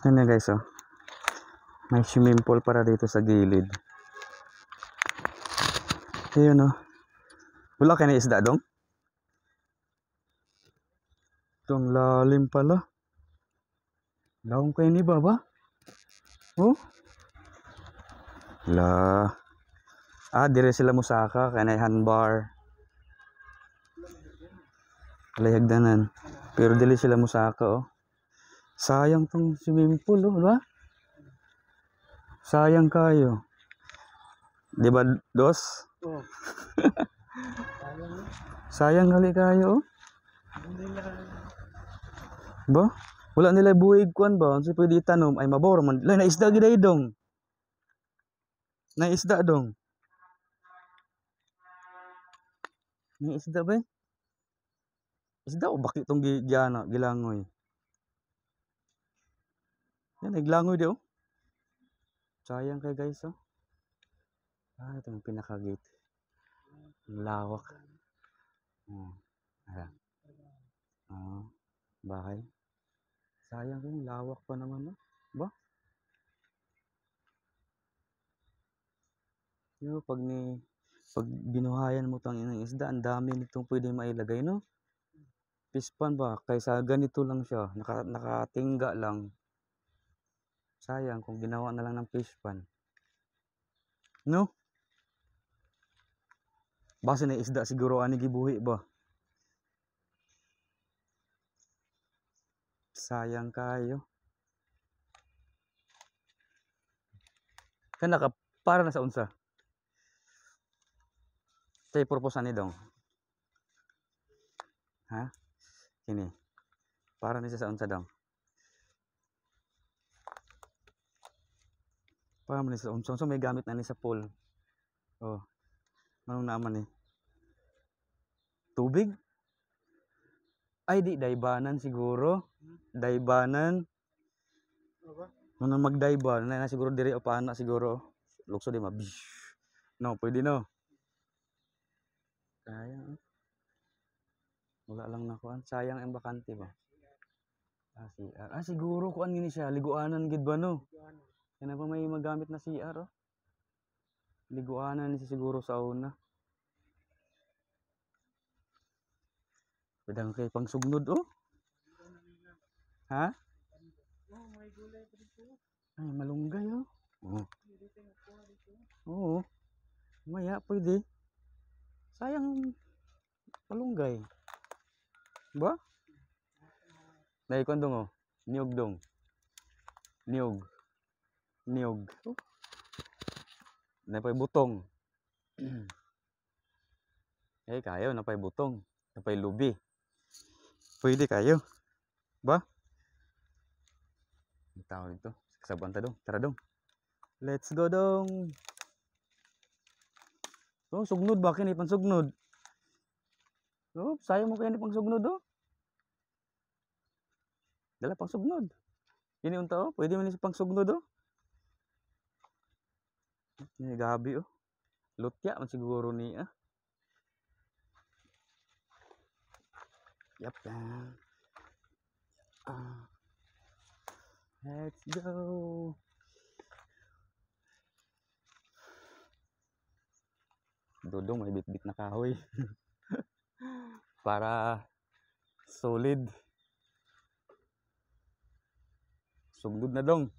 Yan na guys, oh. May swimming pool para dito sa gilid. Ayun, oh. Wala ka na isda dong? Itong lalim pala. Laong kayo ni baba. Oh. La. Dire sila musaka. Kanay handbar. Layagdanan. Pero dili sila musaka, oh. Sayang tong swimming pool, oh. Diba? Sayang kayo. Diba, dos? Oh. Sayang gali kayo, oh. Ba? Wala nila buhig kuan ba? Unsa pwede tanom ay mabor man. La naisda gid dong. Naisda dong. Naisda ba? Isda o bakit tong gilangoy? Yan naglangoy di oh. Sayang kay guys oh. Itong pinaka-gate. Lawak. Bahay. Sayang yung lawak pa naman, no? Ba? Yo, pag binuhayan mo tang inang isda, ang dami nitong pwede mailagay, no? Pispan ba? Kaysa ganito lang siya, nakatingga lang. Sayang kung ginawa na lang ng pispan. No? Base na isda siguro ani gibuhi ba? Sayang kayo. Kana ka para na sa unsa? Say purpose ani dong. Ha? Kini. Para ni sa unsa dong? Para man ni sa unsa may gamit na ni sa pool. Oh. Anong naman eh? Tubig? Ay di daybanan siguro. Daybanan. Ano magdayba na siguro diri o paana siguro. Lukso di mabish. No, pwede no. Sayang. Wala lang nakuan. Sayang ang bakante ba? Siguro kuan gini siya, liguanan gid ba no? Kaya pa may magamit na CR oh. Liguanan ni siguro sa una. Pedang kay pangsugnod oh. Ha? May gulay pa dito. Ay, malunggay oh. Oo. Maya pwede. Sayang malunggay. Ba? Dai kon dong oh. Niyog dong. Niyog. Oh. Napay butong. Kayo napay butong. Napay lubi. Pwede kayo. Ba? Ang tao nito. Kasabuan ta dong. Tara dong. Let's go dong. Oh, sugnod ba kini pang sugnod? Oh, sayang mo kaya ni pang sugnod oh. Dala pang sugnod. Kini unta oh, pwede man ni pang sugnod oh. Ni gabi oh. Lutya man siguro ni ah. Yep. Let's go. Dodong may bit-bit na kahoy. Para solid. Sugod na dong.